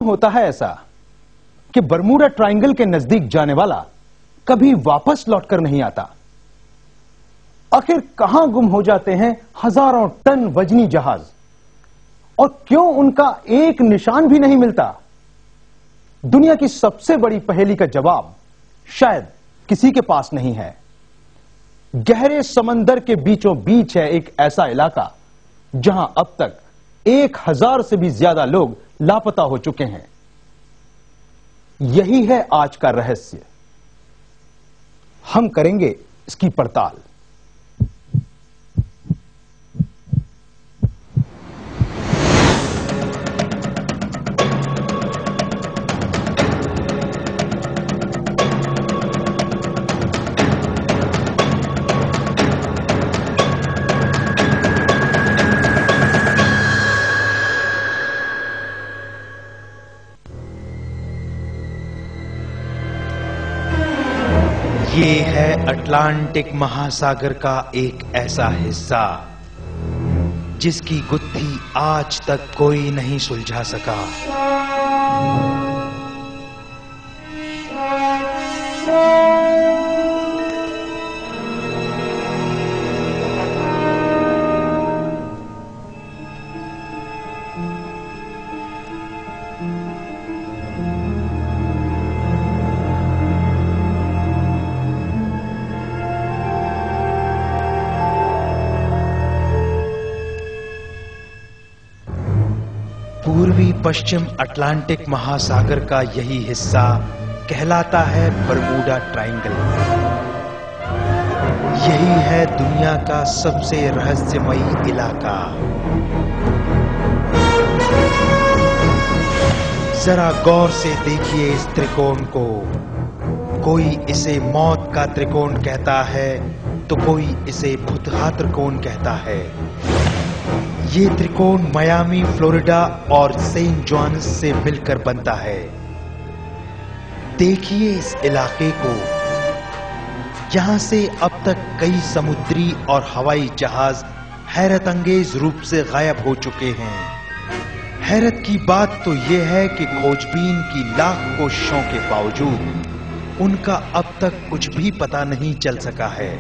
होता है ऐसा कि बरमूडा ट्रायंगल के नजदीक जाने वाला कभी वापस लौटकर नहीं आता। आखिर कहां गुम हो जाते हैं हजारों टन वजनी जहाज और क्यों उनका एक निशान भी नहीं मिलता? दुनिया की सबसे बड़ी पहेली का जवाब शायद किसी के पास नहीं है। गहरे समंदर के बीचों बीच है एक ऐसा इलाका जहां अब तक 1000 से भी ज्यादा लोग लापता हो चुके हैं। यही है आज का रहस्य। हम करेंगे इसकी पड़ताल। ये है अटलांटिक महासागर का एक ऐसा हिस्सा जिसकी गुत्थी आज तक कोई नहीं सुलझा सका। पूर्वी पश्चिम अटलांटिक महासागर का यही हिस्सा कहलाता है बरमूडा ट्रायंगल। यही है दुनिया का सबसे रहस्यमयी इलाका। जरा गौर से देखिए इस त्रिकोण को। कोई इसे मौत का त्रिकोण कहता है तो कोई इसे भुतहा त्रिकोण कहता है। ये त्रिकोण मियामी, फ्लोरिडा और सेंट जॉन्स से मिलकर बनता है। देखिए इस इलाके को। यहां से अब तक कई समुद्री और हवाई जहाज हैरत अंगेज रूप से गायब हो चुके हैं। हैरत की बात तो यह है कि खोजबीन की लाख कोशिशों के बावजूद उनका अब तक कुछ भी पता नहीं चल सका है।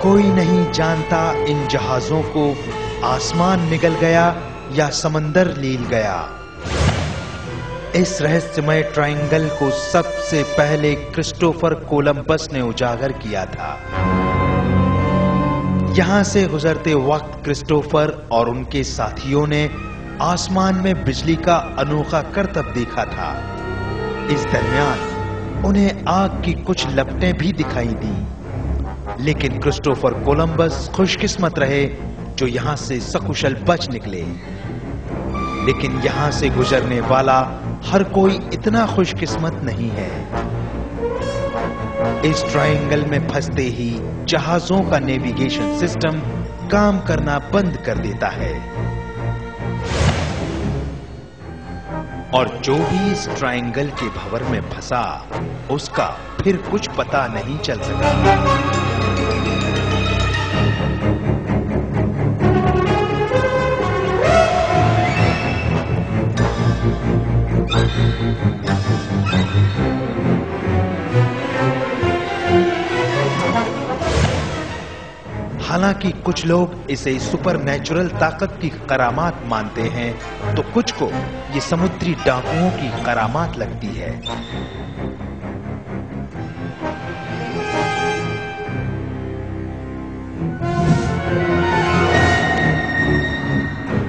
कोई नहीं जानता इन जहाजों को आसमान निगल गया या समंदर लील गया। इस रहस्यमय ट्रायंगल को सबसे पहले क्रिस्टोफर कोलंबस ने उजागर किया था। यहां से गुजरते वक्त क्रिस्टोफर और उनके साथियों ने आसमान में बिजली का अनोखा करतब देखा था। इस दरमियान उन्हें आग की कुछ लपटें भी दिखाई दी। लेकिन क्रिस्टोफर कोलंबस खुशकिस्मत रहे जो यहां से सकुशल बच निकले। लेकिन यहां से गुजरने वाला हर कोई इतना खुशकिस्मत नहीं है। इस ट्रायंगल में फंसते ही जहाजों का नेविगेशन सिस्टम काम करना बंद कर देता है और जो भी इस ट्रायंगल के भंवर में फंसा उसका फिर कुछ पता नहीं चल सका। हालांकि कुछ लोग इसे सुपरनैचुरल ताकत की करामात मानते हैं तो कुछ को ये समुद्री डाकुओं की करामात लगती है।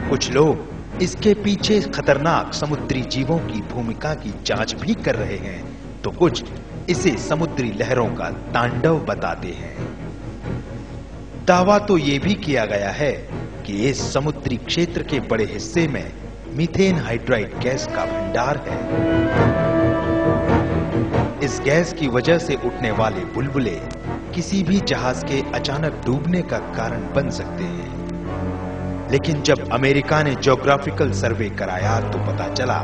कुछ लोग इसके पीछे खतरनाक समुद्री जीवों की भूमिका की जांच भी कर रहे हैं तो कुछ इसे समुद्री लहरों का तांडव बताते हैं। दावा तो यह भी किया गया है कि इस समुद्री क्षेत्र के बड़े हिस्से में मीथेन हाइड्राइड गैस का भंडार है। इस गैस की वजह से उठने वाले बुलबुले किसी भी जहाज के अचानक डूबने का कारण बन सकते हैं। लेकिन जब अमेरिका ने ज्योग्राफिकल सर्वे कराया तो पता चला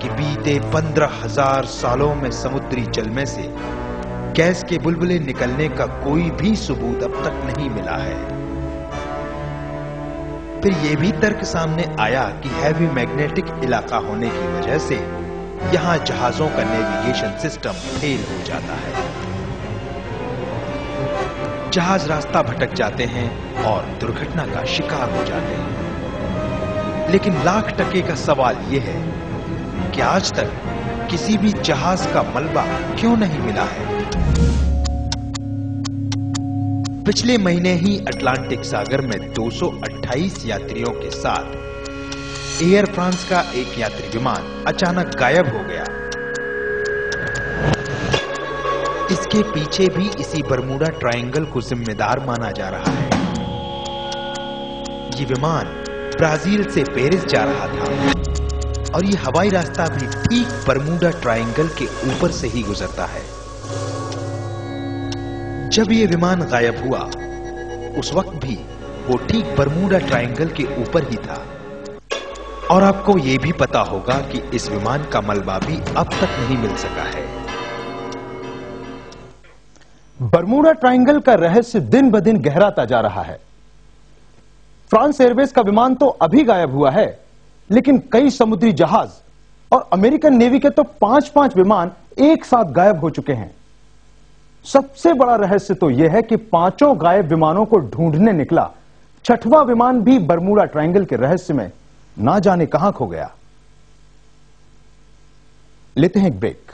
कि बीते 15,000 सालों में समुद्री जल में से गैस के बुलबुले निकलने का कोई भी सबूत अब तक नहीं मिला है। फिर यह भी तर्क सामने आया कि हैवी मैग्नेटिक इलाका होने की वजह से यहां जहाजों का नेविगेशन सिस्टम फेल हो जाता है। जहाज रास्ता भटक जाते हैं और दुर्घटना का शिकार हो जाते हैं। लेकिन लाख टके का सवाल यह है कि आज तक किसी भी जहाज का मलबा क्यों नहीं मिला है। पिछले महीने ही अटलांटिक सागर में 228 यात्रियों के साथ एयर फ्रांस का एक यात्री विमान अचानक गायब हो गया। इसके पीछे भी इसी बरमूडा ट्रायंगल को जिम्मेदार माना जा रहा है। ये विमान ब्राजील से पेरिस जा रहा था और ये हवाई रास्ता भी ठीक बरमूडा ट्रायंगल के ऊपर से ही गुजरता है। जब ये विमान गायब हुआ उस वक्त भी वो ठीक बरमूडा ट्रायंगल के ऊपर ही था। और आपको ये भी पता होगा कि इस विमान का मलबा भी अब तक नहीं मिल सका है। बरमूडा ट्रायंगल का रहस्य दिन ब दिन गहराता जा रहा है। फ्रांस एयरवेज का विमान तो अभी गायब हुआ है, लेकिन कई समुद्री जहाज और अमेरिकन नेवी के तो 5-5 विमान एक साथ गायब हो चुके हैं। सबसे बड़ा रहस्य तो यह है कि 5 गायब विमानों को ढूंढने निकला 6वां विमान भी बरमूडा ट्रायंगल के रहस्य में ना जाने कहां खो गया। लेते हैं एक ब्रेक।